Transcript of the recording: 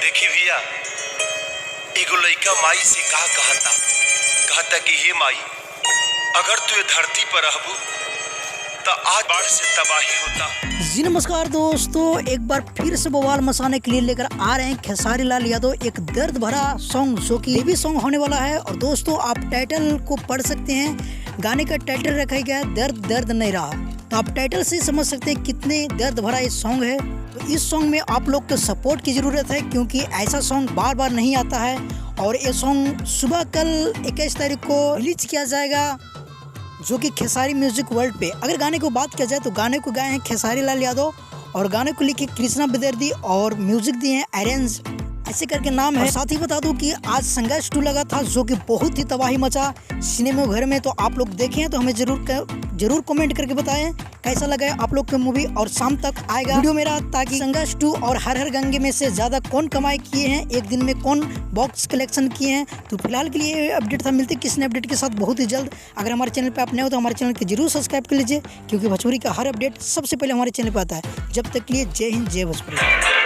देखी भैया, एगो लइका माई से कहता कि हे माई, अगर तू ये धरती पर रहबू तो आज बाढ़ से तबाही होता। जी नमस्कार दोस्तों, एक बार फिर से बवाल मचाने के लिए लेकर आ रहे हैं खेसारी लाल यादव एक दर्द भरा सॉन्ग, जो कि बेबी सॉन्ग होने वाला है। और दोस्तों आप टाइटल को पढ़ सकते हैं, गाने का टाइटल रखा गया है दर्द दर्द नहीं रहा। तो आप टाइटल से समझ सकते हैं कितने दर्द भरा ये सॉन्ग है। तो इस सॉन्ग में आप लोग के सपोर्ट की ज़रूरत है, क्योंकि ऐसा सॉन्ग बार बार नहीं आता है। और ये सॉन्ग सुबह कल 21 तारीख को रिलीज किया जाएगा, जो कि खेसारी म्यूजिक वर्ल्ड पे। अगर गाने को बात किया जाए तो गाने को गाए हैं खेसारी लाल यादव, और गाने को लिखे कृष्णा बेदर्दी, और म्यूजिक दिए हैं अरेंज, ऐसे करके नाम है। साथ ही बता दूं कि आज संघर्ष 2 लगा था, जो कि बहुत ही तबाही मचा सिनेमा घर में। तो आप लोग देखें तो हमें जरूर कमेंट करके बताएं कैसा लगा है आप लोग की मूवी। और शाम तक आएगा वीडियो मेरा, ताकि संघर्ष 2 और हर हर गंगे में से ज्यादा कौन कमाई किए हैं, एक दिन में कौन बॉक्स कलेक्शन किए हैं। तो फिलहाल के लिए अपडेट था, मिलते किसी ने अपडेट के साथ बहुत ही जल्द। अगर हमारे चैनल पर आप नए हो तो हमारे चैनल को जरूर सब्सक्राइब कर लीजिए, क्योंकि भोजपुरी का हर अपडेट सबसे पहले हमारे चैनल पर आता है। जब तक के लिए जय हिंद, जय भोजपुरी।